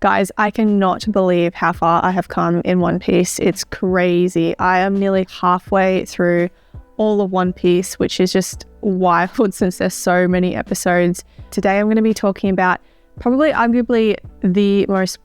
Guys, I cannot believe how far I have come in One Piece. It's crazy. I am nearly halfway through all of One Piece, which is just wild since there's so many episodes. Today I'm going to be talking about probably arguably the most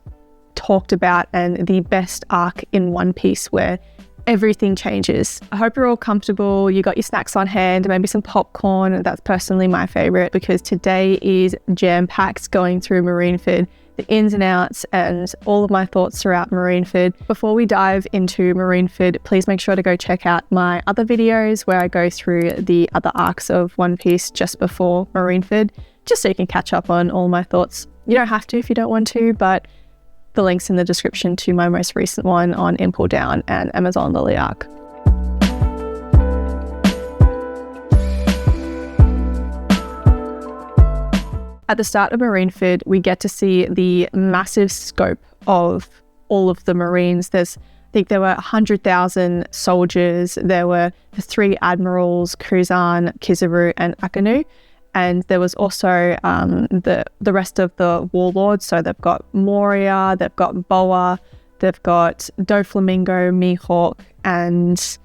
talked about and the best arc in One Piece where everything changes. I hope you're all comfortable. You got your snacks on hand, maybe some popcorn. That's personally my favorite because today is jam-packed going through Marineford, the ins and outs and all of my thoughts throughout Marineford. Before we dive into Marineford, please make sure to go check out my other videos where I go through the other arcs of One Piece just before Marineford, just so you can catch up on all my thoughts. You don't have to if you don't want to, but the link's in the description to my most recent one on Impel Down and Amazon Lily arc. At the start of Marineford, we get to see the massive scope of all of the Marines. I think there were 100,000 soldiers. There were the 3 admirals, Kuzan, Kizaru, and Akinu. And there was also the rest of the warlords. So they've got Moria, they've got Boa, they've got Doflamingo, Mihawk, and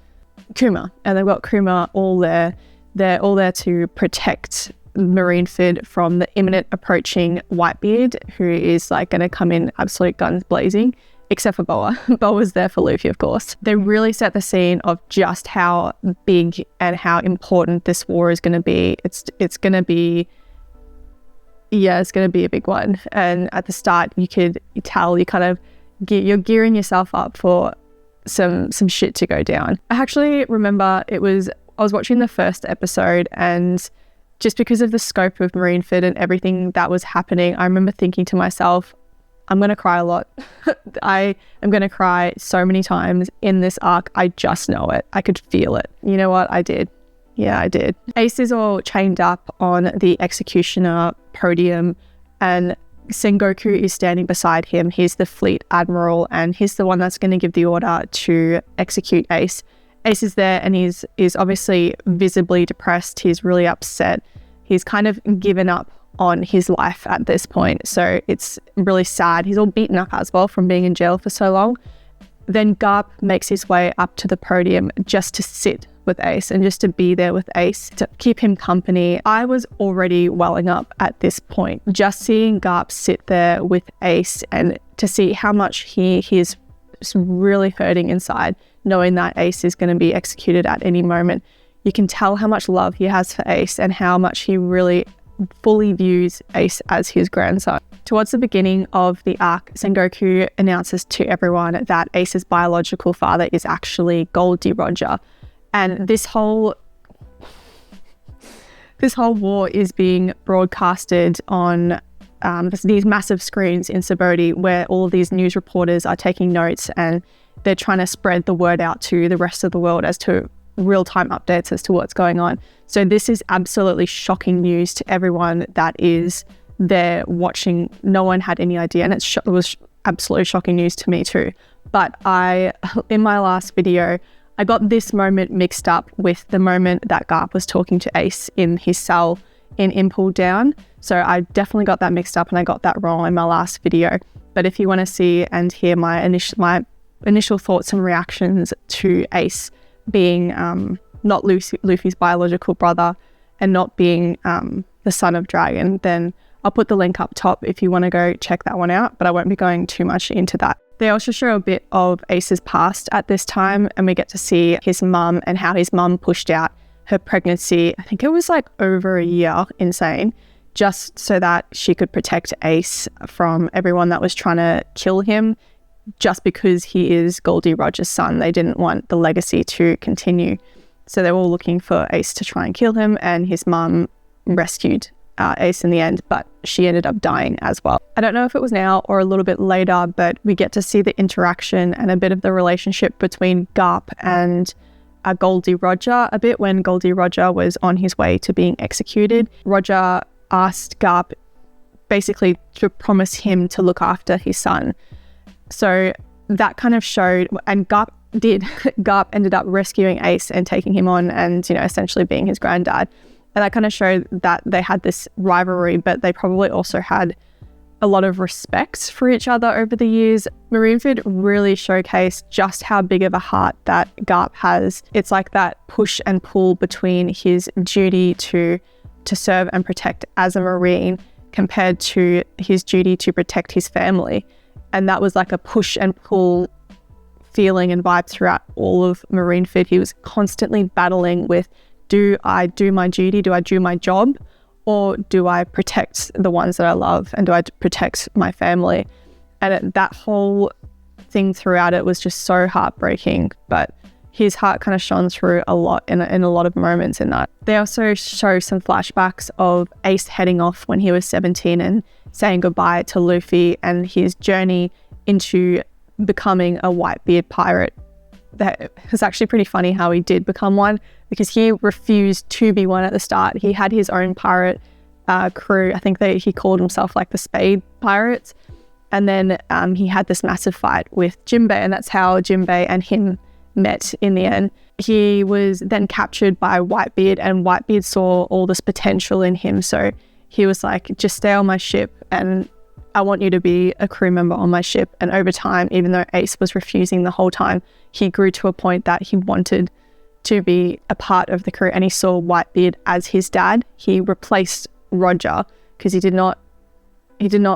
Kuma. And they've got Kuma all there. They're all there to protect Marineford from the imminent approaching Whitebeard, who is like going to come in absolute guns blazing, except for Boa. Boa's there for Luffy, of course. They really set the scene of just how big and how important this war is going to be. It's going to be a big one. And at the start, you tell you kind of you're gearing yourself up for some shit to go down. I actually remember I was watching the first episode, and just because of the scope of Marineford and everything that was happening, I remember thinking to myself, I'm going to cry a lot. I am going to cry so many times in this arc. I just know it. I could feel it. You know what? I did. Yeah, I did. Ace is all chained up on the executioner podium, and Sengoku is standing beside him. He's the fleet admiral, and he's the one that's going to give the order to execute Ace. Ace is there, and he's obviously visibly depressed. He's really upset. He's kind of given up on his life at this point. So it's really sad. He's all beaten up as well from being in jail for so long. Then Garp makes his way up to the podium just to sit with Ace and just to be there with Ace, to keep him company. I was already welling up at this point. Just seeing Garp sit there with Ace and to see how much he is really hurting inside, knowing that Ace is going to be executed at any moment. You can tell how much love he has for Ace and how much he really fully views Ace as his grandson. Towards the beginning of the arc, Sengoku announces to everyone that Ace's biological father is actually Goldie Roger. And this whole war is being broadcasted on these massive screens in Sabaody, where all of these news reporters are taking notes and they're trying to spread the word out to the rest of the world as to real-time updates as to what's going on. So this is absolutely shocking news to everyone that is there watching. No one had any idea, and it was absolutely shocking news to me too. But in my last video, I got this moment mixed up with the moment that Garp was talking to Ace in his cell in Impel Down. So I definitely got that mixed up and I got that wrong in my last video. But if you want to see and hear my initial thoughts and reactions to Ace being not Luffy's biological brother and not being the son of Dragon, then I'll put the link up top if you want to go check that one out, but I won't be going too much into that. They also show a bit of Ace's past at this time, and we get to see his mum and how his mum pushed out her pregnancy. I think it was like over a year, insane, just so that she could protect Ace from everyone that was trying to kill him, just because he is Goldie Roger's son. They didn't want the legacy to continue. So they were all looking for Ace to try and kill him, and his mum rescued Ace in the end, but she ended up dying as well. I don't know if it was now or a little bit later, but we get to see the interaction and a bit of the relationship between Garp and Goldie Roger a bit when Goldie Roger was on his way to being executed. Roger asked Garp basically to promise him to look after his son. So that kind of showed, and Garp did. Garp ended up rescuing Ace and taking him on and, essentially being his granddad. And that kind of showed that they had this rivalry, but they probably also had a lot of respect for each other over the years. Marineford really showcased just how big of a heart that Garp has. It's like that push and pull between his duty to serve and protect as a Marine compared to his duty to protect his family. And that was like a push and pull feeling and vibe throughout all of Marineford. He was constantly battling with, do I do my duty? Do I do my job? Or do I protect the ones that I love, and do I protect my family? And that whole thing throughout it was just so heartbreaking, but his heart kind of shone through a lot in a lot of moments in that. They also show some flashbacks of Ace heading off when he was 17 and saying goodbye to Luffy and his journey into becoming a Whitebeard pirate. That was actually pretty funny how he did become one, because he refused to be one at the start. He had his own pirate crew. I think he called himself like the Spade Pirates. And then he had this massive fight with Jinbei, and that's how Jinbei and him met in the end. He was then captured by Whitebeard, and Whitebeard saw all this potential in him. So he was like, just stay on my ship and I want you to be a crew member on my ship. And over time, even though Ace was refusing the whole time, he grew to a point that he wanted to be a part of the crew, and he saw Whitebeard as his dad. He replaced Roger because he did not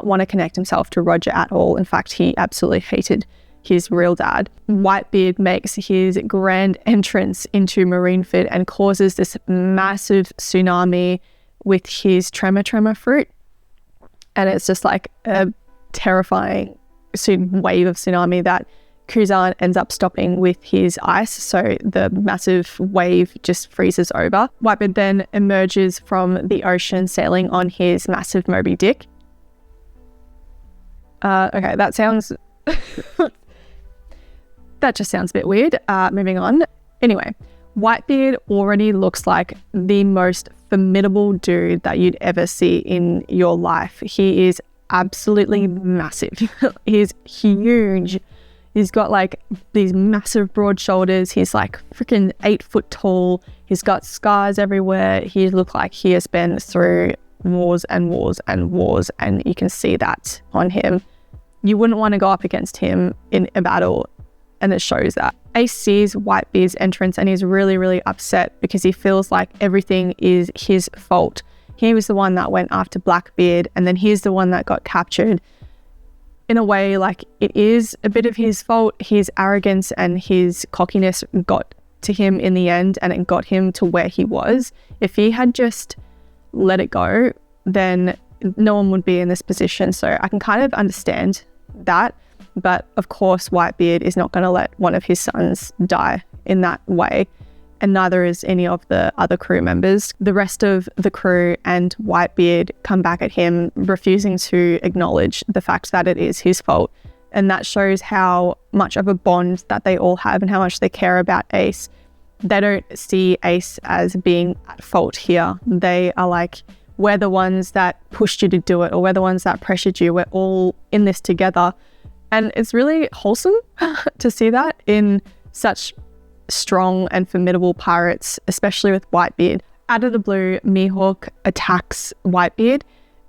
want to connect himself to Roger at all. In fact, he absolutely hated his real dad. Whitebeard makes his grand entrance into Marineford and causes this massive tsunami with his tremor fruit. And it's just like a terrifying wave of tsunami that Kuzan ends up stopping with his ice, so the massive wave just freezes over. Whitebeard then emerges from the ocean sailing on his massive Moby Dick. Okay, that sounds... that just sounds a bit weird. Moving on. Anyway, Whitebeard already looks like the most formidable dude that you'd ever see in your life. He is absolutely massive. He's huge. He's got like these massive broad shoulders. He's like freaking 8 foot tall. He's got scars everywhere. He looks like he has been through wars and wars and wars, and you can see that on him. You wouldn't want to go up against him in a battle, and it shows that. Ace sees Whitebeard's entrance and he's really, really upset because he feels like everything is his fault. He was the one that went after Blackbeard, and then he's the one that got captured. In a way, like, it is a bit of his fault. His arrogance and his cockiness got to him in the end, and it got him to where he was. If he had just let it go, then no one would be in this position. So I can kind of understand that. But of course, Whitebeard is not going to let one of his sons die in that way. And neither is any of the other crew members. The rest of the crew and Whitebeard come back at him, refusing to acknowledge the fact that it is his fault. And that shows how much of a bond that they all have and how much they care about Ace. They don't see Ace as being at fault here. They are like, we're the ones that pushed you to do it, or we're the ones that pressured you. We're all in this together. And it's really wholesome to see that in such strong and formidable pirates, especially with Whitebeard. Out of the blue, Mihawk attacks Whitebeard,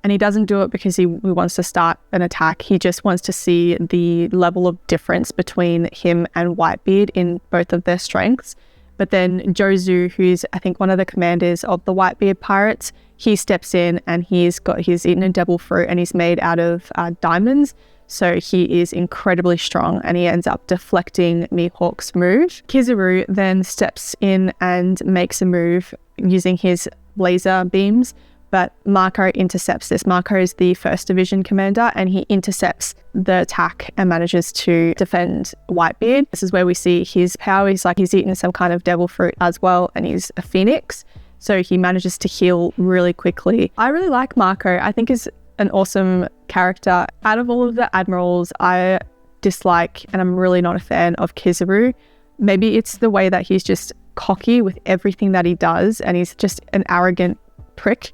and he doesn't do it because he wants to start an attack. He just wants to see the level of difference between him and Whitebeard in both of their strengths. But then Jozu, who's I think one of the commanders of the Whitebeard pirates, he steps in and he's eaten a devil fruit and he's made out of diamonds. So he is incredibly strong and he ends up deflecting Mihawk's move. Kizaru then steps in and makes a move using his laser beams, but Marco intercepts this. Marco is the 1st Division commander and he intercepts the attack and manages to defend Whitebeard. This is where we see his power. He's eaten some kind of devil fruit as well, and he's a phoenix. So he manages to heal really quickly. I really like Marco. I think he's an awesome character. Out of all of the admirals, I dislike, and I'm really not a fan of Kizaru. Maybe it's the way that he's just cocky with everything that he does, and he's just an arrogant prick.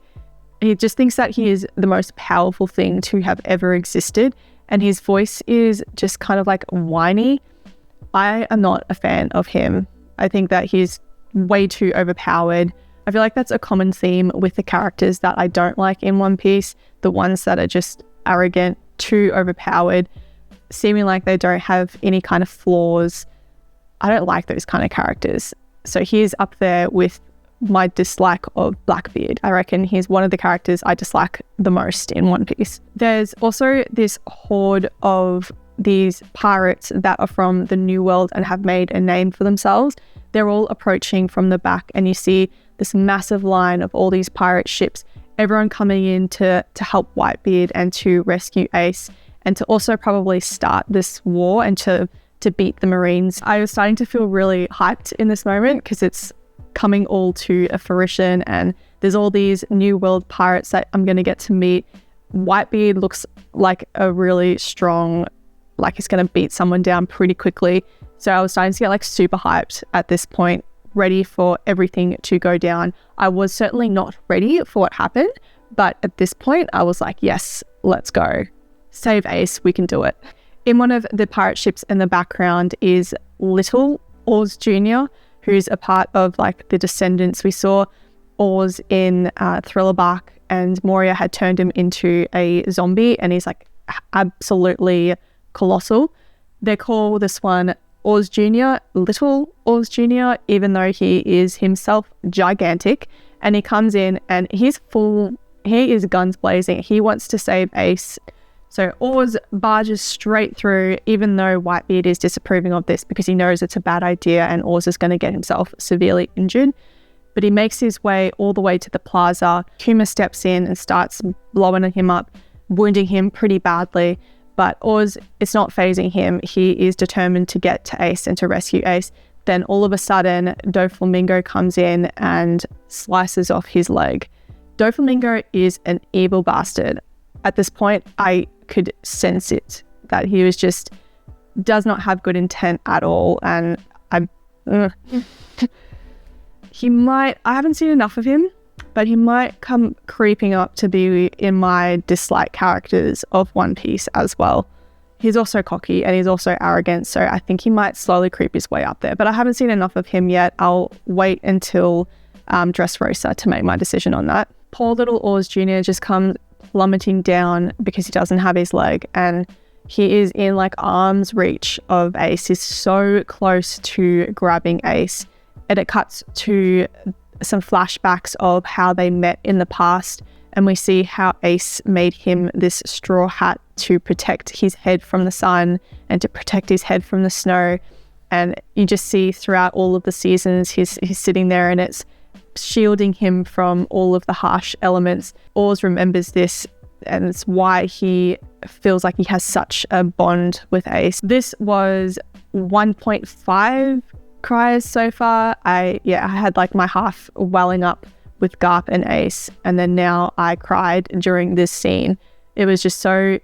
He just thinks that he is the most powerful thing to have ever existed, and his voice is just kind of like whiny. I am not a fan of him. I think that he's way too overpowered. I feel like that's a common theme with the characters that I don't like in One Piece, the ones that are just arrogant, too overpowered, seeming like they don't have any kind of flaws. I don't like those kind of characters. So he's up there with my dislike of Blackbeard. I reckon he's one of the characters I dislike the most in One Piece. There's also this horde of these pirates that are from the New World and have made a name for themselves. They're all approaching from the back, and you see this massive line of all these pirate ships, everyone coming in to help Whitebeard and to rescue Ace, and to also probably start this war and to beat the Marines. I was starting to feel really hyped in this moment because it's coming all to a fruition, and there's all these New World pirates that I'm going to get to meet. Whitebeard looks like a really strong, like he's going to beat someone down pretty quickly. So I was starting to get like super hyped at this point, ready for everything to go down. I was certainly not ready for what happened, but at this point I was like, yes, let's go. Save Ace, we can do it. In one of the pirate ships in the background is Little Oars Jr., who's a part of like the descendants. We saw Oars in Thriller Bark, and Moria had turned him into a zombie, and he's like absolutely colossal. They call this one Oars Jr., Little Oars Jr., even though he is himself gigantic. And he comes in and he is guns blazing. He wants to save Ace. So Oars barges straight through, even though Whitebeard is disapproving of this because he knows it's a bad idea and Oars is going to get himself severely injured. But he makes his way all the way to the plaza. Kuma steps in and starts blowing him up, wounding him pretty badly. But Oars, it's not phasing him. He is determined to get to Ace and to rescue Ace. Then all of a sudden, Doflamingo comes in and slices off his leg. Doflamingo is an evil bastard. At this point, I could sense it, that he was just, does not have good intent at all. And he might, I haven't seen enough of him, but he might come creeping up to be in my dislike characters of One Piece as well. He's also cocky and he's also arrogant, so I think he might slowly creep his way up there, but I haven't seen enough of him yet. I'll wait until Dressrosa to make my decision on that. Poor little Oars Jr. just comes plummeting down because he doesn't have his leg, and he is in like arm's reach of Ace. He's so close to grabbing Ace, and it cuts to some flashbacks of how they met in the past, and we see how Ace made him this straw hat to protect his head from the sun and to protect his head from the snow. And you just see throughout all of the seasons he's sitting there, and it's shielding him from all of the harsh elements. Oars remembers this, and it's why he feels like he has such a bond with Ace. This was 1.5 cries so far. I had like my half welling up with Garp and Ace, and then now I cried during this scene. It was just so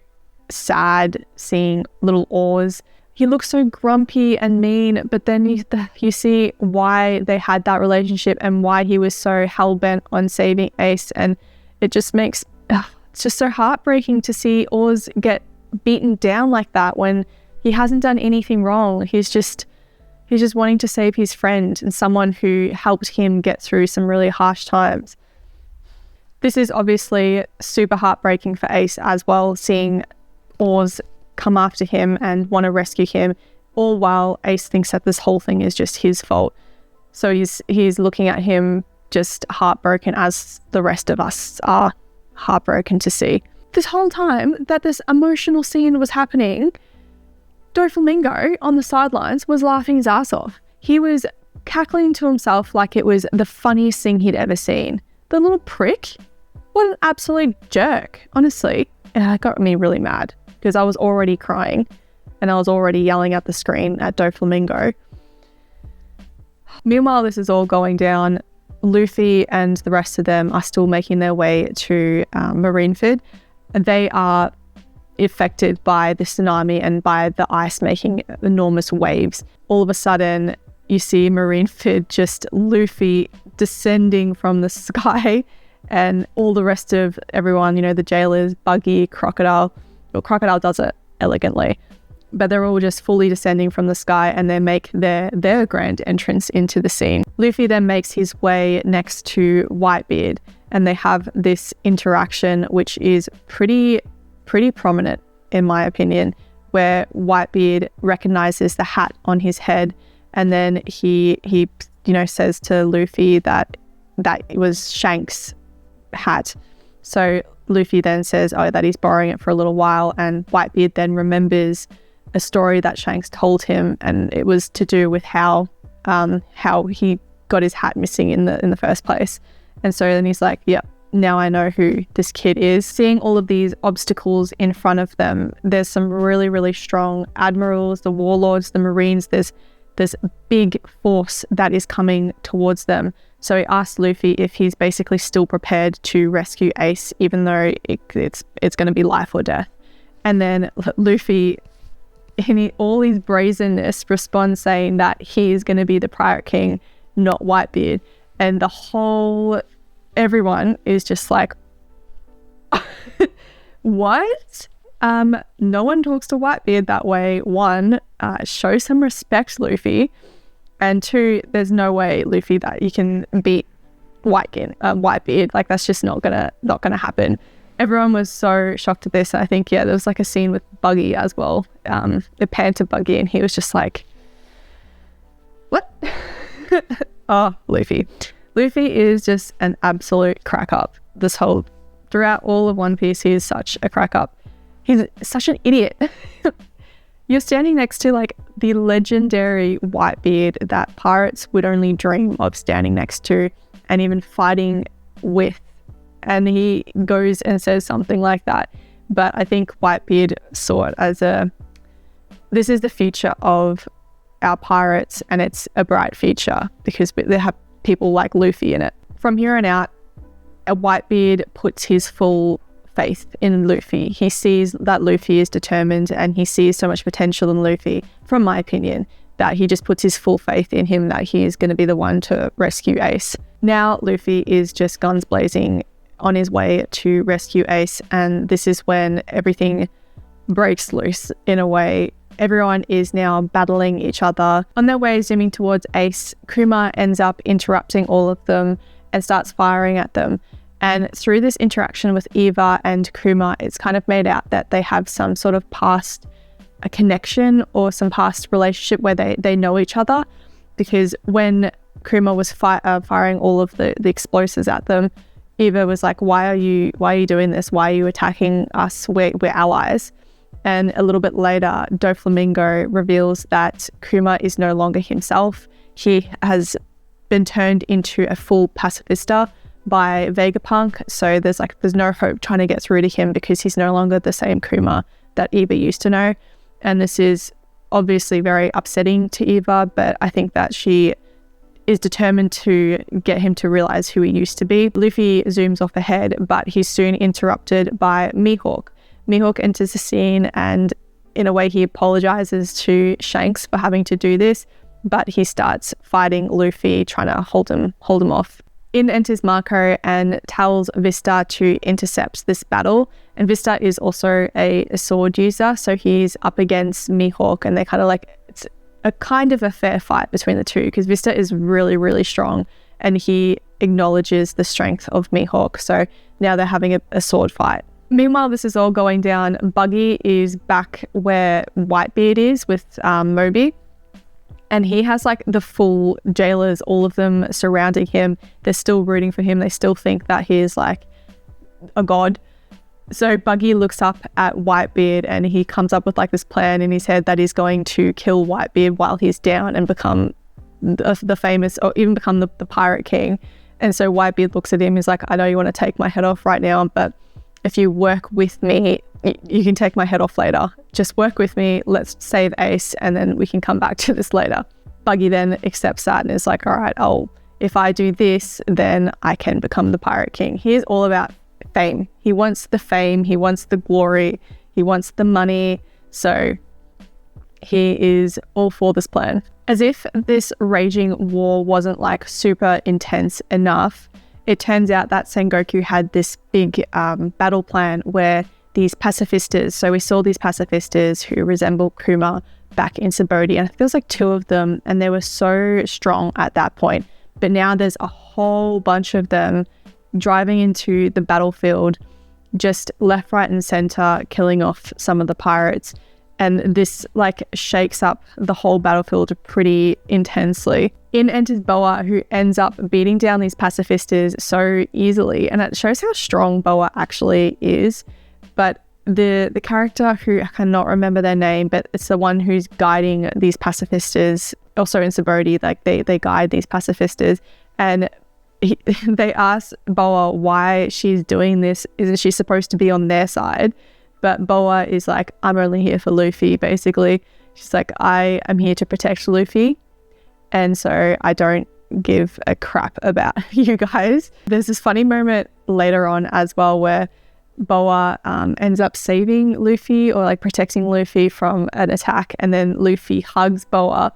sad seeing little Oars. He looks so grumpy and mean, but then you see why they had that relationship and why he was so hell-bent on saving Ace, and it just makes it's just so heartbreaking to see Oars get beaten down like that when he hasn't done anything wrong. He's just wanting to save his friend and someone who helped him get through some really harsh times. This is obviously super heartbreaking for Ace as well, seeing Oars come after him and want to rescue him, all while Ace thinks that this whole thing is just his fault. So he's looking at him just heartbroken, as the rest of us are heartbroken to see. This whole time that this emotional scene was happening, Doflamingo on the sidelines was laughing his ass off. He was cackling to himself like it was the funniest thing he'd ever seen. The little prick, what an absolute jerk, honestly. It got me really mad because I was already crying and I was already yelling at the screen at Doflamingo. Meanwhile, this is all going down. Luffy and the rest of them are still making their way to Marineford. They are affected by the tsunami and by the ice making enormous waves. All of a sudden, you see Marineford, just Luffy descending from the sky, and all the rest of everyone, the jailers, Buggy, Crocodile. Well, Crocodile does it elegantly, but they're all just fully descending from the sky, and they make their grand entrance into the scene. Luffy then makes his way next to Whitebeard, and they have this interaction which is pretty pretty prominent, in my opinion, where Whitebeard recognizes the hat on his head, and then he says to Luffy that it was Shanks' hat. So Luffy then says, that he's borrowing it for a little while, and Whitebeard then remembers a story that Shanks told him, and it was to do with how he got his hat missing in the first place. And so then he's like, yep, now I know who this kid is. Seeing all of these obstacles in front of them, there's some really, really strong admirals, the warlords, the marines. There's this big force that is coming towards them. So he asks Luffy if he's basically still prepared to rescue Ace, even though it's going to be life or death. And then Luffy, in all his brazenness, responds saying that he is going to be the pirate king, not Whitebeard. And everyone is just like, what? No one talks to Whitebeard that way. One, show some respect, Luffy. And two, there's no way, Luffy, that you can beat Whitebeard. Like, that's just not gonna happen. Everyone was so shocked at this. I think, there was like a scene with Buggy as well. It panned to Buggy, and he was just like, what? Oh, Luffy. Luffy is just an absolute crack up. Throughout all of One Piece, he is such a crack up. He's such an idiot. You're standing next to like the legendary Whitebeard that pirates would only dream of standing next to and even fighting with. And he goes and says something like that. But I think Whitebeard saw it as this is the future of our pirates, and it's a bright future because they have people like Luffy in it. From here on out, Whitebeard puts his full faith in Luffy. He sees that Luffy is determined, and he sees so much potential in Luffy, from my opinion, that he just puts his full faith in him that he is going to be the one to rescue Ace. Now Luffy is just guns blazing on his way to rescue Ace, and this is when everything breaks loose in a way. Everyone is now battling each other. On their way zooming towards Ace, Kuma ends up interrupting all of them and starts firing at them. And through this interaction with Eva and Kuma, it's kind of made out that they have some sort of past connection or some past relationship where they know each other. Because when Kuma was firing all of the explosives at them, Eva was like, why are you doing this? Why are you attacking us? We're allies. And a little bit later, Doflamingo reveals that Kuma is no longer himself. He has been turned into a full pacifista by Vegapunk. So there's no hope trying to get through to him because he's no longer the same Kuma that Eva used to know. And this is obviously very upsetting to Eva, but I think that she is determined to get him to realize who he used to be. Luffy zooms off ahead, but he's soon interrupted by Mihawk. Mihawk enters the scene, and in a way he apologizes to Shanks for having to do this, but he starts fighting Luffy, trying to hold him off. In enters Marco and tells Vista to intercept this battle. And Vista is also a sword user, so he's up against Mihawk, and they kind of it's a kind of a fair fight between the two because Vista is really, really strong, and he acknowledges the strength of Mihawk. So now they're having a sword fight. Meanwhile, this is all going down. Buggy is back where Whitebeard is with Moby. And he has the full jailers, all of them surrounding him. They're still rooting for him. They still think that he is a god. So Buggy looks up at Whitebeard, and he comes up with this plan in his head that he's going to kill Whitebeard while he's down and become the famous, or even become the pirate king. And so Whitebeard looks at him. He's like, I know you want to take my head off right now, but if you work with me, you can take my head off later. Just work with me. Let's save Ace, and then we can come back to this later. Buggy then accepts that and is like, all right, if I do this, then I can become the pirate king. He is all about fame. He wants the fame. He wants the glory. He wants the money. So he is all for this plan. As if this raging war wasn't super intense enough, it turns out that Sengoku had this big battle plan where these pacifistas, so we saw these pacifistas who resemble Kuma back in Sabaody, and I think there was 2 of them, and they were so strong at that point. But now there's a whole bunch of them driving into the battlefield. just left, right and center, killing off some of the pirates. And this like shakes up the whole battlefield pretty intensely. In enters Boa, who ends up beating down these pacifistas so easily. And it shows how strong Boa actually is. But the character who I cannot remember their name, but it's the one who's guiding these pacifistas, also in Subodhi, like they guide these pacifistas. And they ask Boa why she's doing this. Isn't she supposed to be on their side? But Boa is like, I'm only here for Luffy, basically. She's like, I am here to protect Luffy. And so I don't give a crap about you guys. There's this funny moment later on as well where Boa ends up saving Luffy or like protecting Luffy from an attack. And then Luffy hugs Boa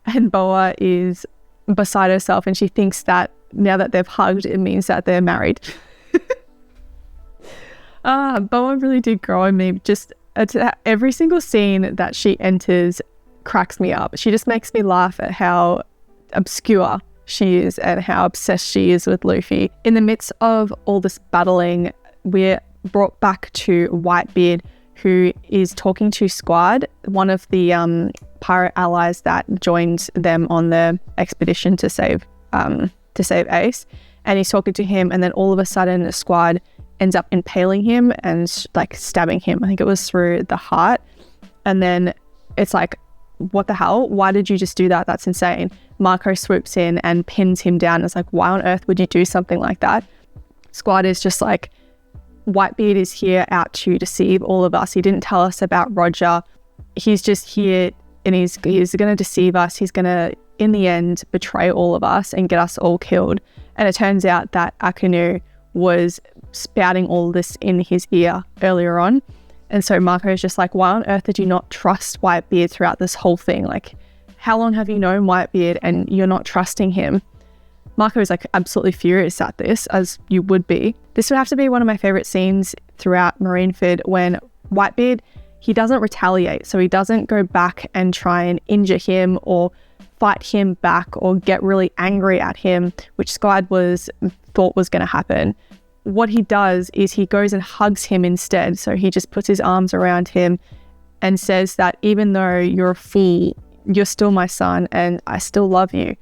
and Boa is beside herself. And she thinks that now that they've hugged, it means that they're married. Boa really did grow on me. Just every single scene that she enters cracks me up. She just makes me laugh at how obscure she is and how obsessed she is with Luffy. In the midst of all this battling, we're brought back to Whitebeard, who is talking to Squad, one of the pirate allies that joined them on the expedition to save Ace. And he's talking to him, and then all of a sudden Squad ends up impaling him and like stabbing him. I think it was through the heart. And then it's like, what the hell? Why did you just do that? That's insane. Marco swoops in and pins him down. It's like, why on earth would you do something like that? Squad is just like, Whitebeard is here out to deceive all of us. He didn't tell us about Roger. He's just here and he's going to deceive us. He's going to, in the end, betray all of us and get us all killed. And it turns out that Akinu was spouting all this in his ear earlier on. And so Marco is just like, why on earth did you not trust Whitebeard throughout this whole thing? Like, how long have you known Whitebeard and you're not trusting him? Marco is like absolutely furious at this, as you would be. This would have to be one of my favorite scenes throughout Marineford, when Whitebeard, he doesn't retaliate. So he doesn't go back and try and injure him or fight him back or get really angry at him, which Squad thought was going to happen. What he does is he goes and hugs him instead. So he just puts his arms around him and says that even though you're a fool, you're still my son and I still love you.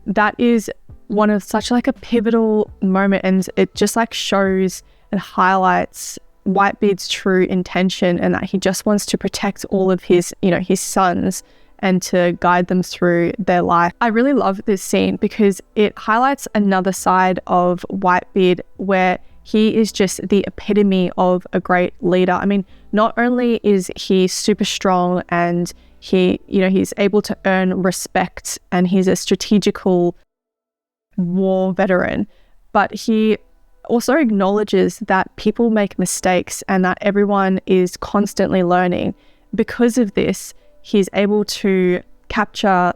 That is one of such like a pivotal moment, and it just like shows and highlights Whitebeard's true intention, and that he just wants to protect all of his sons and to guide them through their life. I really love this scene because it highlights another side of Whitebeard where he is just the epitome of a great leader. I mean, not only is he super strong and he's able to earn respect and he's a strategical war veteran, but he also acknowledges that people make mistakes and that everyone is constantly learning. Because of this, he's able to capture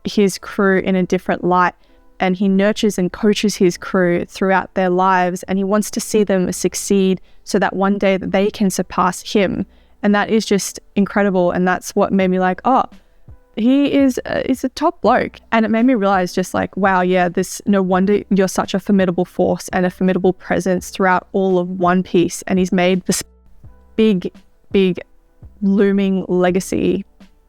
his crew in a different light, and he nurtures and coaches his crew throughout their lives, and he wants to see them succeed so that one day that they can surpass him. And that is just incredible, and that's what made me like, oh, he is a top bloke. And it made me realize just like, wow, yeah, no wonder you're such a formidable force and a formidable presence throughout all of One Piece. And he's made this big looming legacy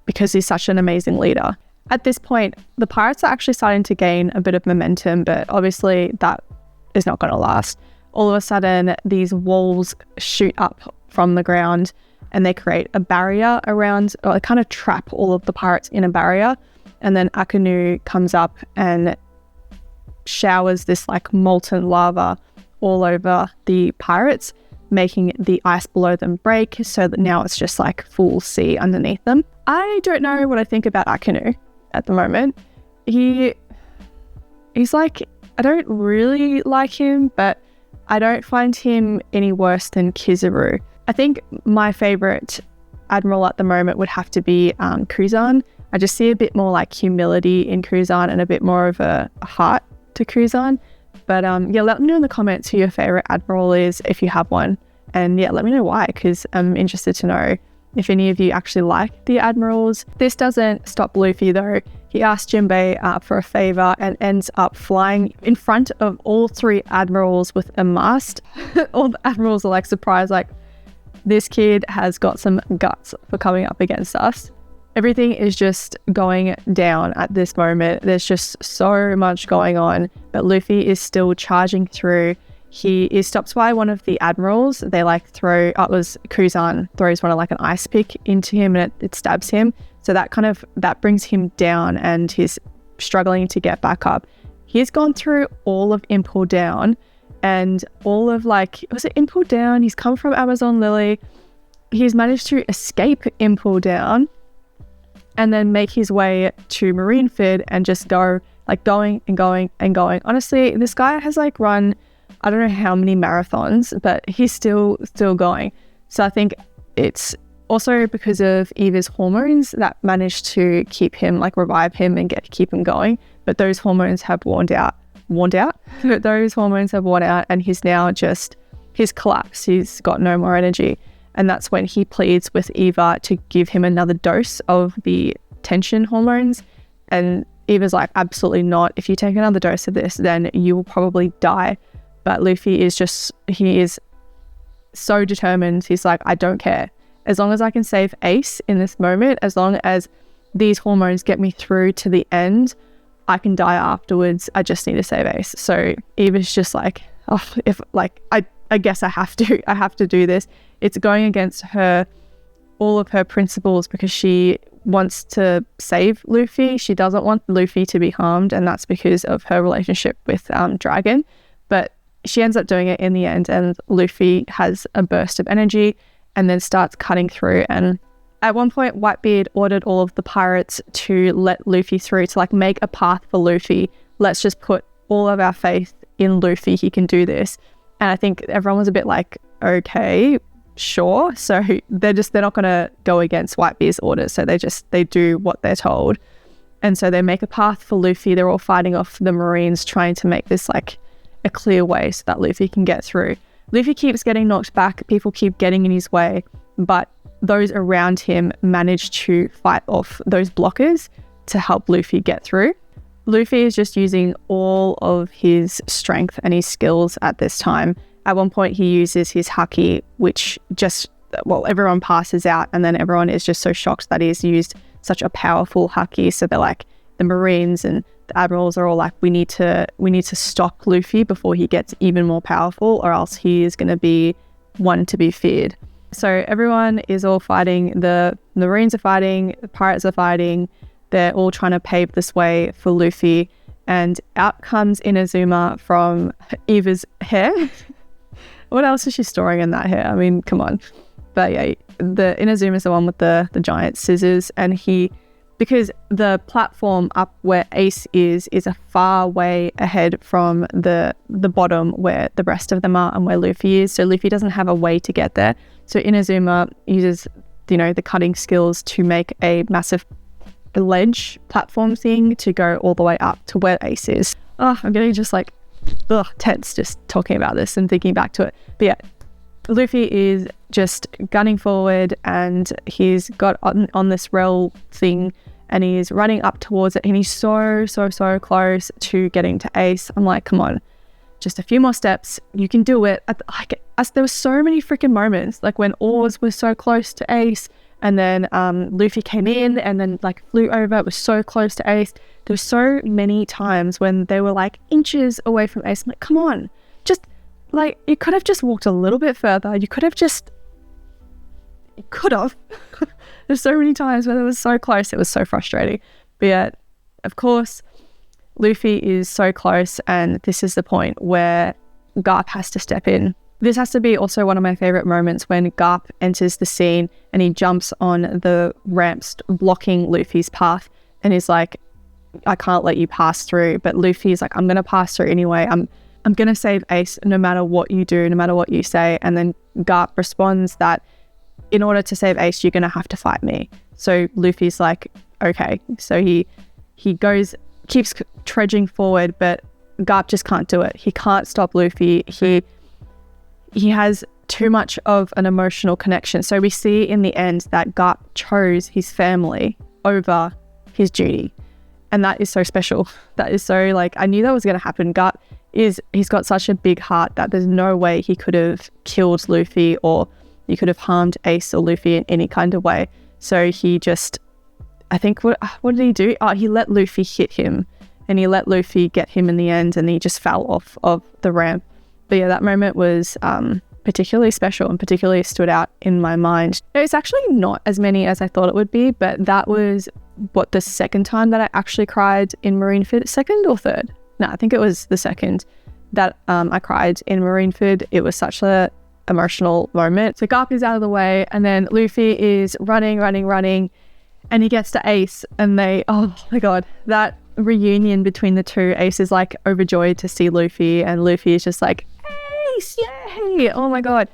because he's such an amazing leader. At this point, the pirates are actually starting to gain a bit of momentum, but obviously that is not going to last. All of a sudden, these walls shoot up from the ground and they create a barrier around, or they kind of trap all of the pirates in a barrier. And then Akinu comes up and showers this like molten lava all over the pirates, making the ice below them break so that now it's just like full sea underneath them. I don't know what I think about Akinu at the moment. He's like, I don't really like him, but I don't find him any worse than Kizaru. I think my favorite admiral at the moment would have to be Kuzan. I just see a bit more like humility in Kuzan and a bit more of a heart to Kuzan. But yeah, let me know in the comments who your favorite admiral is if you have one. And yeah, let me know why, because I'm interested to know if any of you actually like the admirals. This doesn't stop Luffy though. He asks Jinbei for a favor and ends up flying in front of all 3 admirals with a mast. All the admirals are like surprised, like, this kid has got some guts for coming up against us. Everything is just going down at this moment. There's just so much going on, but Luffy is still charging through. He is stopped by one of the admirals. They like throw, it was Kuzan, throws one of like an ice pick into him and it stabs him. So that brings him down and he's struggling to get back up. He's gone through all of Impel Down and all of like, was it Impel Down? He's come from Amazon Lily. He's managed to escape Impel Down and then make his way to Marineford and just go like going and going and going. Honestly, this guy has like run, I don't know how many marathons, but he's still going. So I think it's also because of Eva's hormones that managed to keep him, like revive him and keep him going. But those hormones have worn out. Those hormones have worn out and he's now he's collapsed. He's got no more energy. And that's when he pleads with Eva to give him another dose of the tension hormones. And Eva's like, absolutely not. If you take another dose of this, then you will probably die. But Luffy he is so determined. He's like, I don't care. As long as I can save Ace in this moment, as long as these hormones get me through to the end, I can die afterwards. I just need to save Ace. So Eva's just like, oh, if like, I guess I have to do this. It's going against all of her principles because she wants to save Luffy. She doesn't want Luffy to be harmed, and that's because of her relationship with Dragon. But she ends up doing it in the end, and Luffy has a burst of energy and then starts cutting through. And at one point, Whitebeard ordered all of the pirates to let Luffy through, to like make a path for Luffy. Let's just put all of our faith in Luffy. He can do this. And I think everyone was a bit like, okay, sure. So they're not going to go against Whitebeard's orders. So they do what they're told. And so they make a path for Luffy. They're all fighting off the Marines, trying to make this like a clear way so that Luffy can get through. Luffy keeps getting knocked back. People keep getting in his way, but those around him manage to fight off those blockers to help Luffy get through. Luffy is just using all of his strength and his skills at this time. At one point, he uses his haki, which everyone passes out, and then everyone is just so shocked that he's used such a powerful haki. So they're like, the Marines and the admirals are all like, we need to stop Luffy before he gets even more powerful, or else he is going to be one to be feared. So everyone is all fighting. The Marines are fighting, the pirates are fighting. They're all trying to pave this way for Luffy, and out comes Inazuma from Eva's hair. What else is she storing in that hair? I mean, come on. But yeah, the Inazuma's the one with the giant scissors, and because the platform up where Ace is a far way ahead from the bottom where the rest of them are and where Luffy is. So Luffy doesn't have a way to get there. So Inazuma uses, the cutting skills to make a massive ledge platform thing to go all the way up to where Ace is. Oh, I'm getting just like, tense just talking about this and thinking back to it. But yeah, Luffy is just gunning forward and he's got on this rail thing and he's running up towards it and he's so close to getting to Ace. I'm like, come on, just a few more steps. You can do it. There were so many freaking moments, like when Oars was so close to Ace and then Luffy came in and then like flew over. It was so close to Ace. There were so many times when they were like inches away from Ace. I'm like, come on, just like, you could have just walked a little bit further. You could have. There's so many times when it was so close. It was so frustrating. But yeah, of course, Luffy is so close, and this is the point where Garp has to step in. This has to be also one of my favorite moments when Garp enters the scene and he jumps on the ramps blocking Luffy's path and he's like, I can't let you pass through. But Luffy's like, I'm going to pass through anyway. I'm going to save Ace no matter what you do, no matter what you say. And then Garp responds that in order to save Ace, you're going to have to fight me. So Luffy's like, okay. So he keeps trudging forward, but Garp just can't do it. He can't stop Luffy. He has too much of an emotional connection. So we see in the end that Garp chose his family over his duty. And that is so special. That is so, like, I knew that was going to happen. Garp he's got such a big heart that there's no way he could have killed Luffy, or he could have harmed Ace or Luffy in any kind of way. So he just, I think, what did he do? Oh, he let Luffy hit him, and he let Luffy get him in the end, and he just fell off of the ramp. But yeah, that moment was particularly special and particularly stood out in my mind. It's actually not as many as I thought it would be, but that was the second time that I actually cried in Marineford. Second or third? No, I think it was the second that I cried in Marineford. It was such a emotional moment. So Garp is out of the way, and then Luffy is running, and he gets to Ace, and oh my god, that reunion between the two. Ace is like overjoyed to see Luffy, and Luffy is just like, Ace, yay! Oh my god.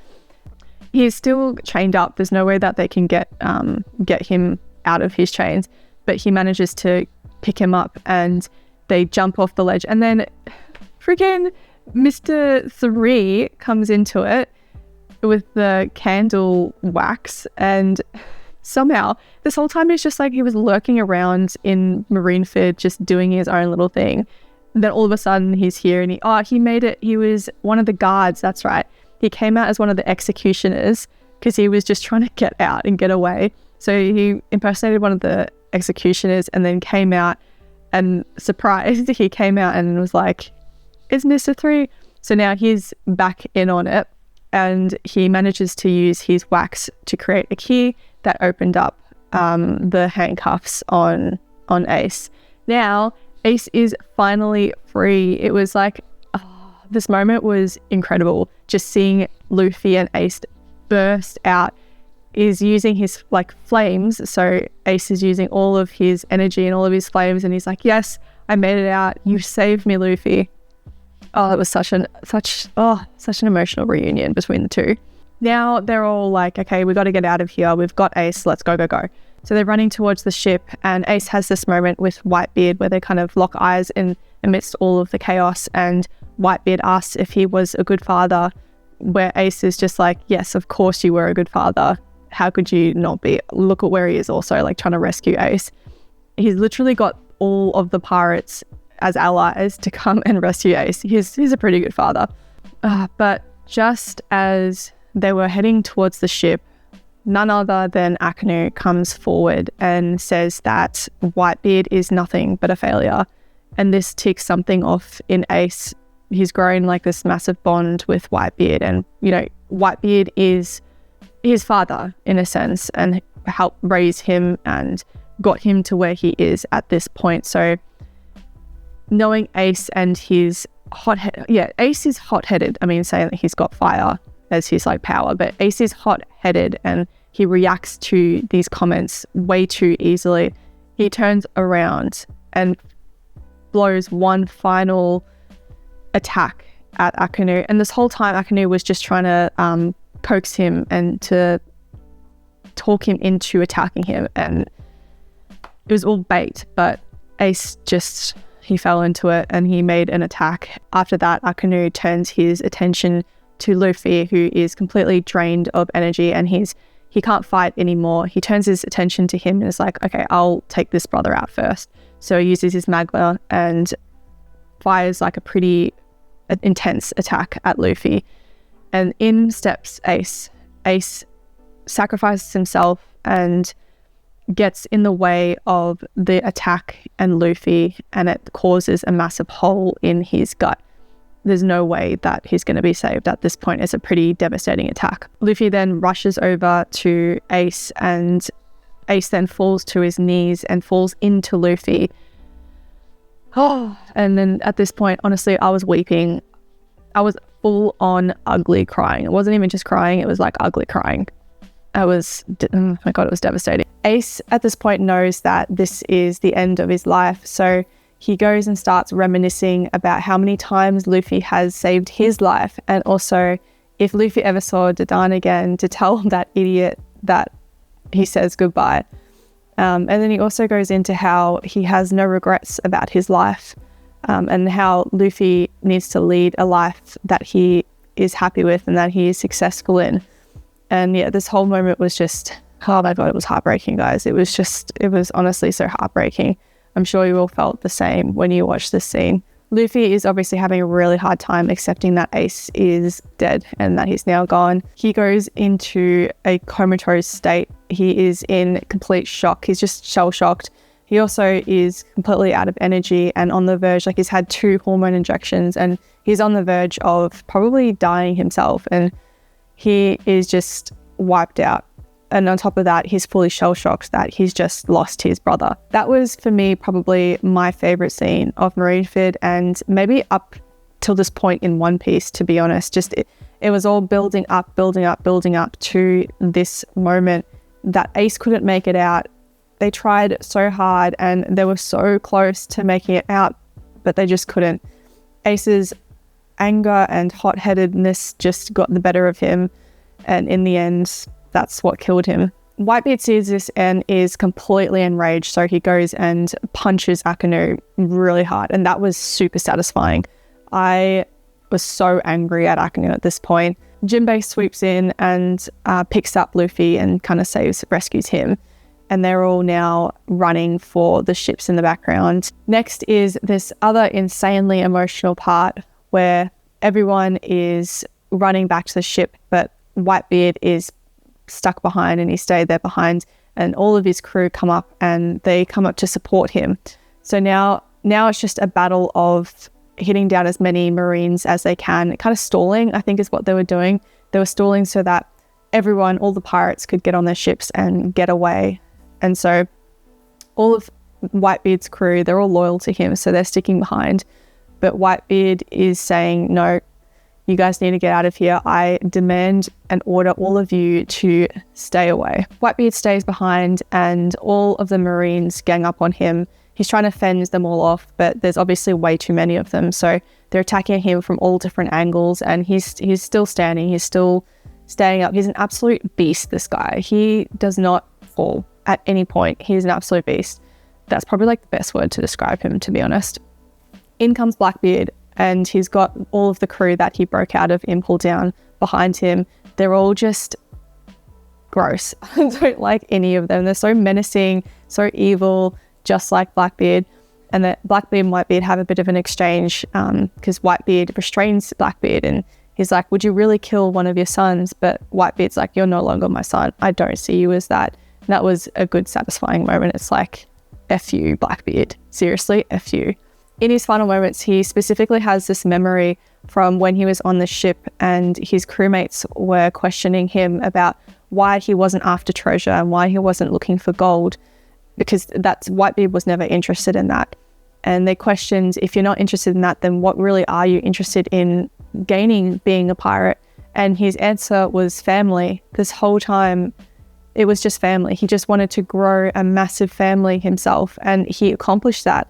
He's still chained up. There's no way that they can get him out of his chains, but he manages to pick him up, and they jump off the ledge, and then freaking Mr. 3 comes into it with the candle wax, and somehow this whole time he's just like, he was lurking around in Marineford just doing his own little thing. And then all of a sudden he's here, and he made it. He was one of the guards. That's right. He came out as one of the executioners because he was just trying to get out and get away. So he impersonated one of the executioners and then came out, and surprised, he came out and was like, it's Mr. 3. So now he's back in on it, and he manages to use his wax to create a key that opened up the handcuffs on Ace. Now Ace is finally free. It was like, this moment was incredible. Just seeing Luffy and Ace burst out. Is using his like flames. So Ace is using all of his energy and all of his flames, and he's like, yes, I made it out. You saved me, Luffy. Oh, it was such an emotional reunion between the two. Now they're all like, okay, we got to get out of here. We've got Ace. Let's go. So they're running towards the ship, and Ace has this moment with Whitebeard where they kind of lock eyes in amidst all of the chaos, and Whitebeard asks if he was a good father, where Ace is just like, yes, of course you were a good father. How could you not be? Look at where he is also, like, trying to rescue Ace. He's literally got all of the pirates as allies to come and rescue Ace. He's a pretty good father. But just as they were heading towards the ship, none other than Akenu comes forward and says that Whitebeard is nothing but a failure. And this ticks something off in Ace. He's grown like this massive bond with Whitebeard, and, you know, Whitebeard is his father in a sense, and helped raise him and got him to where he is at this point. So knowing Ace and his Ace is hot-headed. I mean, saying that he's got fire as his like power, but Ace is hot-headed, and he reacts to these comments way too easily. He turns around and blows one final attack at Akenu, and this whole time Akenu was just trying to coax him and to talk him into attacking him, and it was all bait, but Ace he fell into it and he made an attack. After that, Akenu turns his attention to Luffy, who is completely drained of energy, and he can't fight anymore. He turns his attention to him and is like, okay, I'll take this brother out first. So he uses his magma and fires like a pretty intense attack at Luffy. And in steps Ace. Ace sacrifices himself and gets in the way of the attack and Luffy, and it causes a massive hole in his gut. There's no way that he's going to be saved at this point. It's a pretty devastating attack. Luffy then rushes over to Ace, and Ace then falls to his knees and falls into Luffy. And then at this point, honestly, I was weeping. I was full on ugly crying. It wasn't even just crying, it was like ugly crying. Oh my god, it was devastating. Ace at this point knows that this is the end of his life, so he goes and starts reminiscing about how many times Luffy has saved his life, and also if Luffy ever saw Dadan again, to tell that idiot that he says goodbye. And then he also goes into how he has no regrets about his life, and how Luffy needs to lead a life that he is happy with and that he is successful in. And yeah, this whole moment was just, oh my God, it was heartbreaking, guys. It was honestly so heartbreaking. I'm sure you all felt the same when you watched this scene. Luffy is obviously having a really hard time accepting that Ace is dead and that he's now gone. He goes into a comatose state. He is in complete shock. He's just shell-shocked. He also is completely out of energy and on the verge, like he's had 2 hormone injections and he's on the verge of probably dying himself. And he is just wiped out. And on top of that, he's fully shell-shocked that he's just lost his brother. That was, for me, probably my favorite scene of Marineford, and maybe up till this point in One Piece, to be honest. Just it was all building up to this moment that Ace couldn't make it out. They tried so hard and they were so close to making it out, but they just couldn't. Ace's anger and hot-headedness just got the better of him, and in the end, that's what killed him. Whitebeard sees this and is completely enraged, so he goes and punches Akinu really hard, and that was super satisfying. I was so angry at Akinu at this point. Jinbei sweeps in and picks up Luffy and kind of rescues him, and they're all now running for the ships in the background. Next is this other insanely emotional part where everyone is running back to the ship, but Whitebeard is stuck behind and he stayed there behind, and all of his crew come up and they come up to support him. So now it's just a battle of hitting down as many Marines as they can, kind of stalling, I think is what they were doing. They were stalling so that everyone, all the pirates could get on their ships and get away. And so all of Whitebeard's crew, they're all loyal to him, so they're sticking behind. But Whitebeard is saying, no, you guys need to get out of here. I demand and order all of you to stay away. Whitebeard stays behind and all of the Marines gang up on him. He's trying to fend them all off, but there's obviously way too many of them. So they're attacking him from all different angles, and he's still standing. He's still staying up. He's an absolute beast, this guy. He does not fall at any point. He's an absolute beast. That's probably like the best word to describe him, to be honest. In comes Blackbeard, and he's got all of the crew that he broke out of Impel Down behind him. They're all just gross. I don't like any of them. They're so menacing, so evil, just like Blackbeard. And that Blackbeard and Whitebeard have a bit of an exchange because Whitebeard restrains Blackbeard and he's like, would you really kill one of your sons? But Whitebeard's like, you're no longer my son. I don't see you as that. And that was a good, satisfying moment. It's like, F you, Blackbeard. Seriously, F you. In his final moments, he specifically has this memory from when he was on the ship and his crewmates were questioning him about why he wasn't after treasure and why he wasn't looking for gold, because Whitebeard was never interested in that. And they questioned, if you're not interested in that, then what really are you interested in gaining being a pirate? And his answer was family. This whole time, it was just family. He just wanted to grow a massive family himself, and he accomplished that.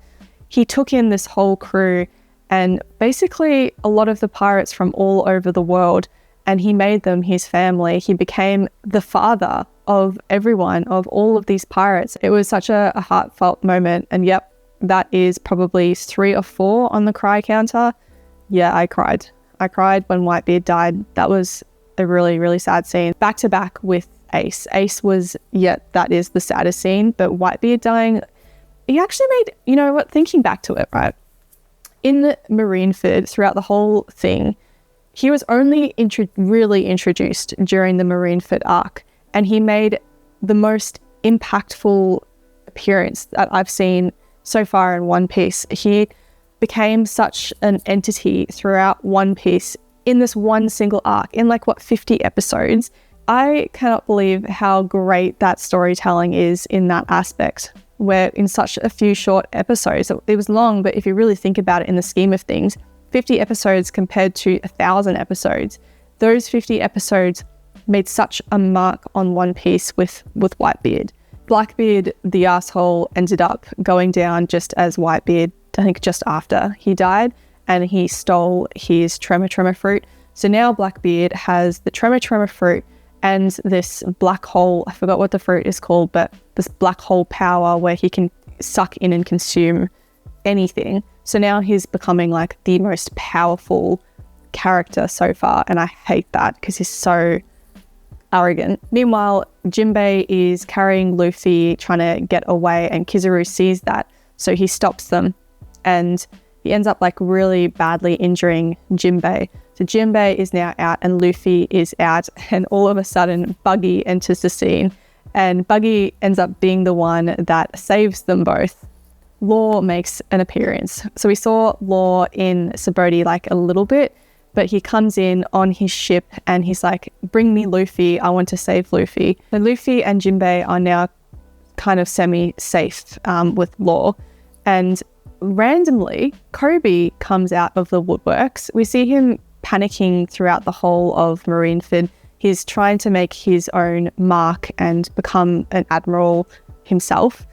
He took in this whole crew and basically a lot of the pirates from all over the world, and he made them his family. He became the father of everyone, of all of these pirates. It was such a heartfelt moment. And yep, that is probably 3 or 4 on the cry counter. Yeah, I cried. I cried when Whitebeard died. That was a really, really sad scene. Back to back with Ace. Ace was, that is the saddest scene, but Whitebeard dying, he actually made, you know what, thinking back to it, right? In Marineford, throughout the whole thing, he was only really introduced during the Marineford arc, and he made the most impactful appearance that I've seen so far in One Piece. He became such an entity throughout One Piece in this one single arc, in 50 episodes. I cannot believe how great that storytelling is in that aspect, where in such a few short episodes, it was long, but if you really think about it in the scheme of things, 50 episodes compared to 1,000 episodes, those 50 episodes made such a mark on One Piece with Whitebeard. Blackbeard, the asshole, ended up going down just as Whitebeard, I think just after he died, and he stole his Tremor fruit. So now Blackbeard has the Tremor fruit and this black hole, I forgot what the fruit is called, but this black hole power where he can suck in and consume anything. So now he's becoming the most powerful character so far, and I hate that because he's so arrogant. Meanwhile, Jinbei is carrying Luffy trying to get away, and Kizaru sees that, so he stops them, and he ends up like really badly injuring Jinbei. So Jinbei is now out and Luffy is out, and all of a sudden Buggy enters the scene, and Buggy ends up being the one that saves them both. Law makes an appearance. So we saw Law in Sabaody like a little bit, but he comes in on his ship and he's like, bring me Luffy, I want to save Luffy. So Luffy and Jinbei are now kind of semi-safe with Law, and randomly Kobe comes out of the woodworks. We see him panicking throughout the whole of Marineford. He's trying to make his own mark and become an admiral himself.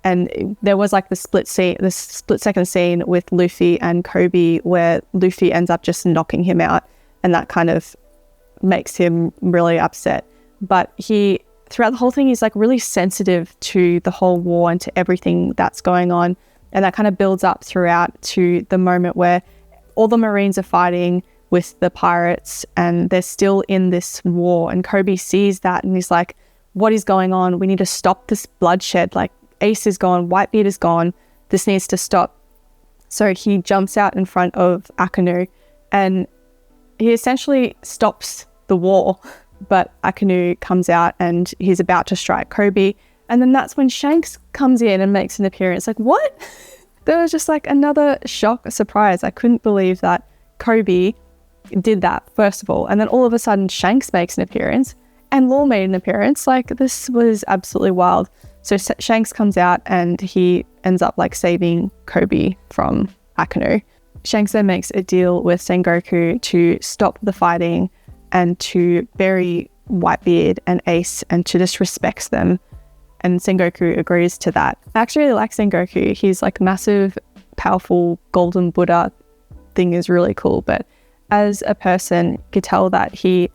And there was like the split second scene with Luffy and Kobe where Luffy ends up just knocking him out, and that kind of makes him really upset. But he, throughout the whole thing, he's like really sensitive to the whole war and to everything that's going on. And that kind of builds up throughout to the moment where all the Marines are fighting with the pirates and they're still in this war. And Kobe sees that and he's like, what is going on? We need to stop this bloodshed. Like, Ace is gone, Whitebeard is gone, this needs to stop. So he jumps out in front of Akinu and he essentially stops the war, but Akinu comes out and he's about to strike Kobe, and then that's when Shanks comes in and makes an appearance. Like, what? There was just like another shock, a surprise. I couldn't believe that Kobe did that, first of all, and then all of a sudden Shanks makes an appearance and Law made an appearance. Like, this was absolutely wild. So Shanks comes out and he ends up like saving Kobe from Akinu. Shanks then makes a deal with Sengoku to stop the fighting and to bury Whitebeard and Ace and to just respect them. And Sengoku agrees to that. I actually really like Sengoku. He's like massive, powerful golden Buddha thing is really cool. But as a person, you could tell that he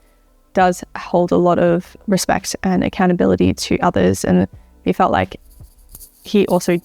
does hold a lot of respect and accountability to others, and I felt like he also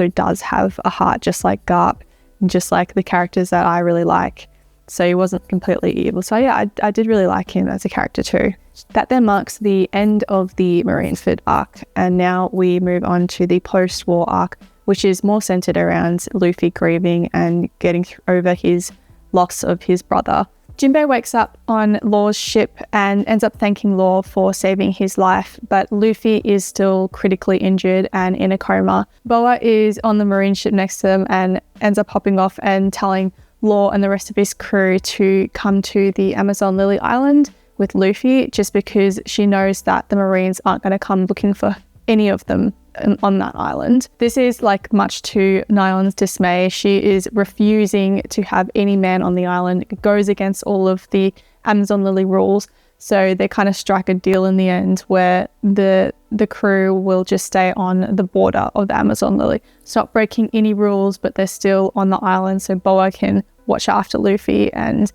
does have a heart, just like Garp, just like the characters that I really like. So he wasn't completely evil. So yeah, I did really like him as a character too. That then marks the end of the Marineford arc, and now we move on to the post-war arc, which is more centered around Luffy grieving and getting over his loss of his brother. Jinbei wakes up on Law's ship and ends up thanking Law for saving his life, but Luffy is still critically injured and in a coma. Boa is on the marine ship next to them and ends up hopping off and telling Law and the rest of his crew to come to the Amazon Lily Island with Luffy, just because she knows that the Marines aren't going to come looking for any of them on that island. This is like much to Nion's dismay. She is refusing to have any man on the island. It goes against all of the Amazon Lily rules. So they kind of strike a deal in the end where the crew will just stay on the border of the Amazon Lily. It's not breaking any rules, but they're still on the island, so Boa can watch after Luffy and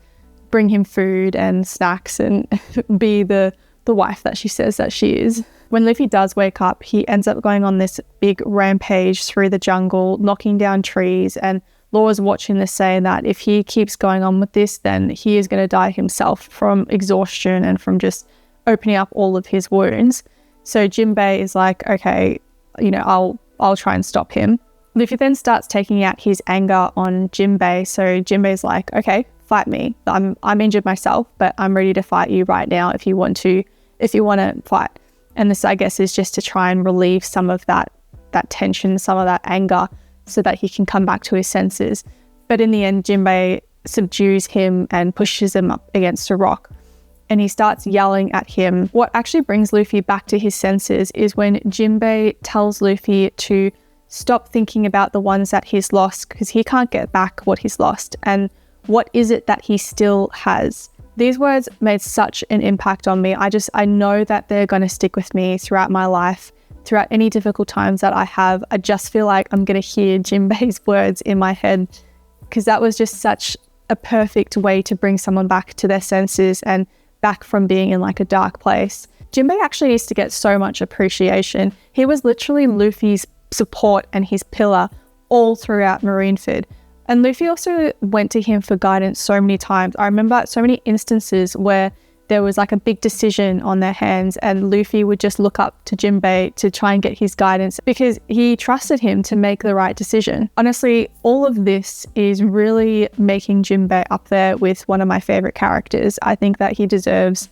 bring him food and snacks and be the wife that she says that she is. When Luffy does wake up, he ends up going on this big rampage through the jungle, knocking down trees, and Law's watching this, saying that if he keeps going on with this, then he is going to die himself from exhaustion and from just opening up all of his wounds. So Jinbei is like, okay, I'll try and stop him. Luffy then starts taking out his anger on Jinbei. So Jinbei's like, okay, fight me. I'm injured myself, but I'm ready to fight you right now if you want to fight. And this, I guess, is just to try and relieve some of that tension, some of that anger, so that he can come back to his senses. But in the end, Jinbei subdues him and pushes him up against a rock. And he starts yelling at him. What actually brings Luffy back to his senses is when Jinbei tells Luffy to stop thinking about the ones that he's lost, because he can't get back what he's lost. And what is it that he still has? These words made such an impact on me. I know that they're going to stick with me throughout my life, throughout any difficult times that I have. I just feel like I'm going to hear Jinbei's words in my head, because that was just such a perfect way to bring someone back to their senses and back from being in like a dark place. Jinbei actually needs to get so much appreciation. He was literally Luffy's support and his pillar all throughout Marineford. And Luffy also went to him for guidance so many times. I remember so many instances where there was like a big decision on their hands and Luffy would just look up to Jinbei to try and get his guidance because he trusted him to make the right decision. Honestly, all of this is really making Jinbei up there with one of my favorite characters. I think that he deserves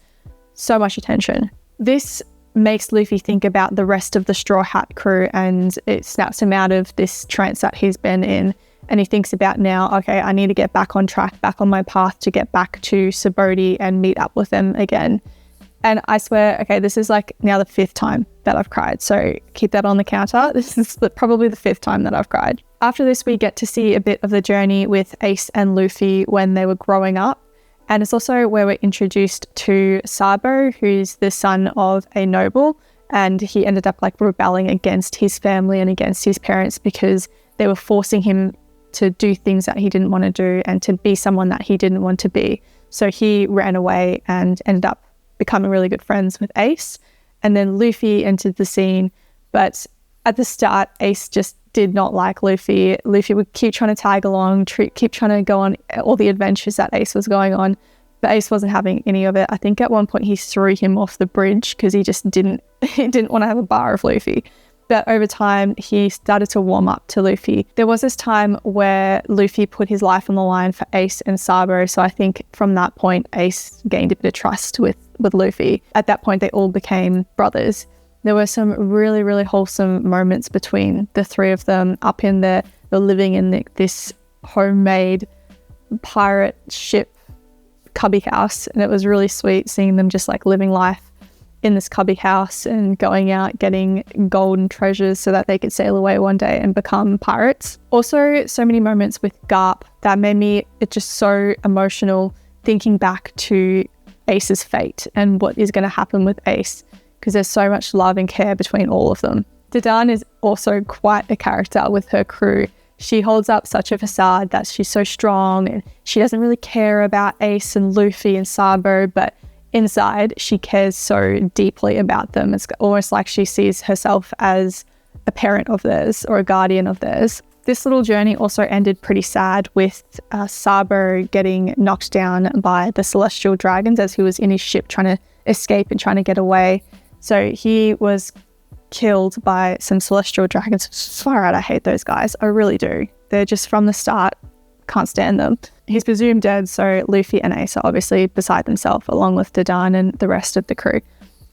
so much attention. This makes Luffy think about the rest of the Straw Hat crew and it snaps him out of this trance that he's been in. And he thinks about now, okay, I need to get back on track, back on my path to get back to Sabaody and meet up with them again. And I swear, okay, this is like now the 5th time that I've cried. So keep that on the counter. This is probably the 5th time that I've cried. After this, we get to see a bit of the journey with Ace and Luffy when they were growing up. And it's also where we're introduced to Sabo, who's the son of a noble. And he ended up like rebelling against his family and against his parents because they were forcing him to do things that he didn't want to do and to be someone that he didn't want to be. So he ran away and ended up becoming really good friends with Ace. And then Luffy entered the scene. But at the start, Ace just did not like Luffy. Luffy would keep trying to tag along, keep trying to go on all the adventures that Ace was going on. But Ace wasn't having any of it. I think at one point he threw him off the bridge because he just didn't want to have a bar of Luffy. But over time, he started to warm up to Luffy. There was this time where Luffy put his life on the line for Ace and Sabo. So I think from that point, Ace gained a bit of trust with Luffy. At that point, they all became brothers. There were some really, really wholesome moments between the three of them up in there. They're living in this homemade pirate ship cubby house. And it was really sweet seeing them just like living life in this cubby house and going out getting golden treasures so that they could sail away one day and become pirates. Also, so many moments with Garp that made me just so emotional thinking back to Ace's fate and what is going to happen with Ace because there's so much love and care between all of them. Dadan is also quite a character with her crew. She holds up such a facade that she's so strong and she doesn't really care about Ace and Luffy and Sabo, but inside, she cares so deeply about them. It's almost like she sees herself as a parent of theirs or a guardian of theirs. This little journey also ended pretty sad with Sabo getting knocked down by the celestial dragons as he was in his ship trying to escape and trying to get away. So he was killed by some celestial dragons. Far out, I hate those guys. I really do. They're just from the start, can't stand them. He's presumed dead, so Luffy and Ace are obviously beside themselves along with Dadan and the rest of the crew.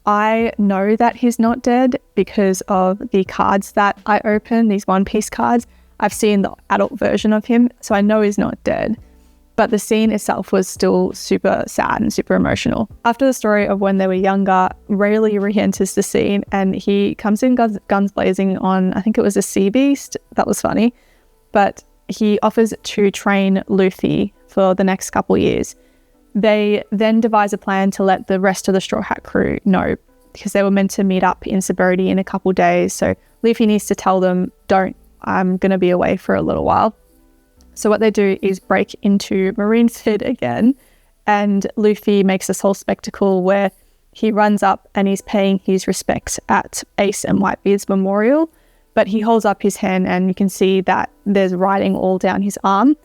I know that he's not dead because of the cards that I open, these One Piece cards. I've seen the adult version of him, so I know he's not dead. But the scene itself was still super sad and super emotional. After the story of when they were younger, Rayleigh re-enters the scene and he comes in guns blazing on, I think it was a sea beast. That was funny. But he offers to train Luffy for the next couple years. They then devise a plan to let the rest of the Straw Hat crew know because they were meant to meet up in Sabaody in a couple days. So Luffy needs to tell them, don't, I'm going to be away for a little while. So what they do is break into Marineford again, and Luffy makes this whole spectacle where he runs up and he's paying his respects at Ace and Whitebeard's memorial, but he holds up his hand and you can see that there's writing all down his arm,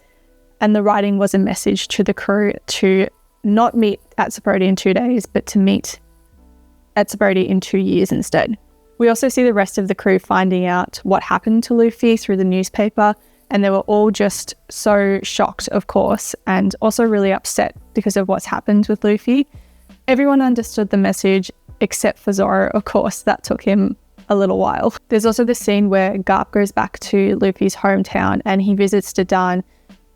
and the writing was a message to the crew to not meet at Sabaody in 2 days, but to meet at Sabaody in 2 years instead. We also see the rest of the crew finding out what happened to Luffy through the newspaper, and they were all just so shocked, of course, and also really upset because of what's happened with Luffy. Everyone understood the message except for Zoro, of course. That took him a little while. There's also the scene where Garp goes back to Luffy's hometown and he visits Dadan.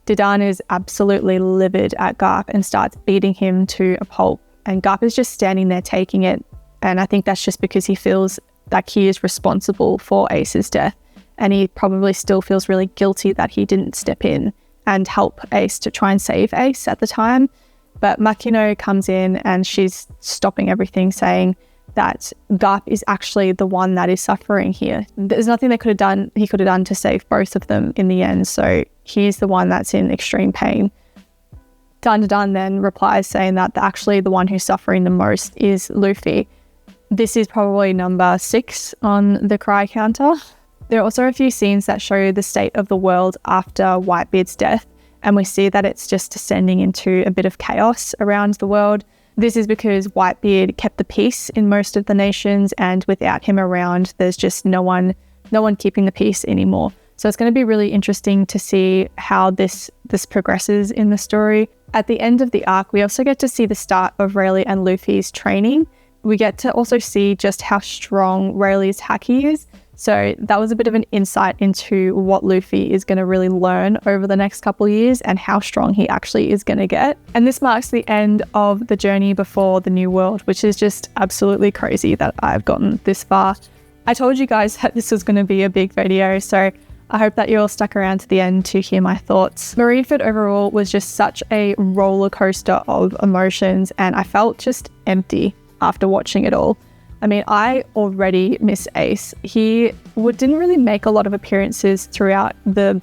Dadan is absolutely livid at Garp and starts beating him to a pulp, and Garp is just standing there taking it, and I think that's just because he feels like he is responsible for Ace's death. And he probably still feels really guilty that he didn't step in and help Ace to try and save Ace at the time. But Makino comes in and she's stopping everything, saying that Garp is actually the one that is suffering here. There's nothing he could have done to save both of them in the end. So he's the one that's in extreme pain. Dadan then replies saying that actually the one who's suffering the most is Luffy. This is probably number 6 on the cry counter. There are also a few scenes that show the state of the world after Whitebeard's death, and we see that it's just descending into a bit of chaos around the world. This is because Whitebeard kept the peace in most of the nations, and without him around, there's just no one keeping the peace anymore. So it's going to be really interesting to see how this progresses in the story. At the end of the arc, we also get to see the start of Rayleigh and Luffy's training. We get to also see just how strong Rayleigh's haki is. So that was a bit of an insight into what Luffy is going to really learn over the next couple of years and how strong he actually is going to get. And this marks the end of the journey before the New World, which is just absolutely crazy that I've gotten this far. I told you guys that this was going to be a big video, so I hope that you all stuck around to the end to hear my thoughts. Marineford overall was just such a roller coaster of emotions, and I felt just empty after watching it all. I mean, I already miss Ace. He didn't really make a lot of appearances throughout the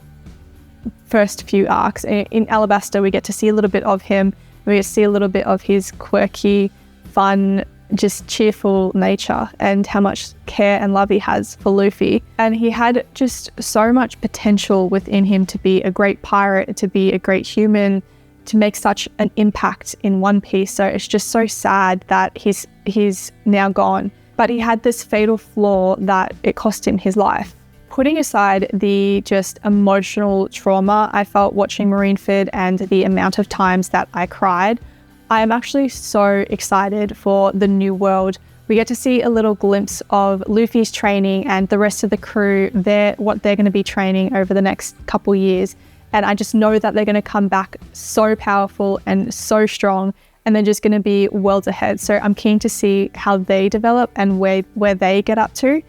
first few arcs. In Alabasta, we get to see a little bit of him. We get to see a little bit of his quirky, fun, just cheerful nature and how much care and love he has for Luffy. And he had just so much potential within him to be a great pirate, to be a great human, to make such an impact in One Piece. So it's just so sad that he's now gone. But he had this fatal flaw that it cost him his life. Putting aside the just emotional trauma I felt watching Marineford and the amount of times that I cried, I am actually so excited for the New World. We get to see a little glimpse of Luffy's training and the rest of the crew, what they're going to be training over the next couple years. And I just know that they're going to come back so powerful and so strong, and they're just going to be worlds ahead. So I'm keen to see how they develop and where they get up to.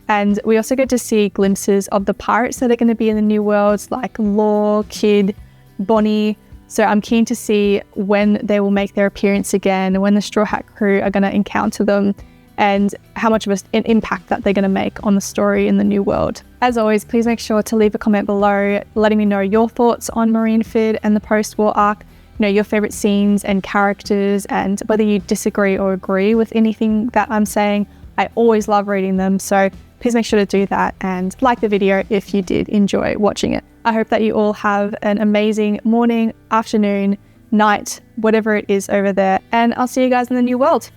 And we also get to see glimpses of the pirates that are going to be in the New Worlds, like Law, Kid, Bonnie. So I'm keen to see when they will make their appearance again, when the Straw Hat crew are going to encounter them, and how much of an impact that they're going to make on the story in the New World. As always, please make sure to leave a comment below letting me know your thoughts on Marineford and the post-war arc, your favorite scenes and characters, and whether you disagree or agree with anything that I'm saying. I always love reading them, so please make sure to do that and like the video if you did enjoy watching it. I hope that you all have an amazing morning, afternoon, night, whatever it is over there, and I'll see you guys in the New World.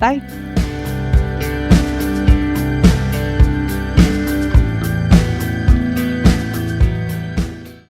Bye.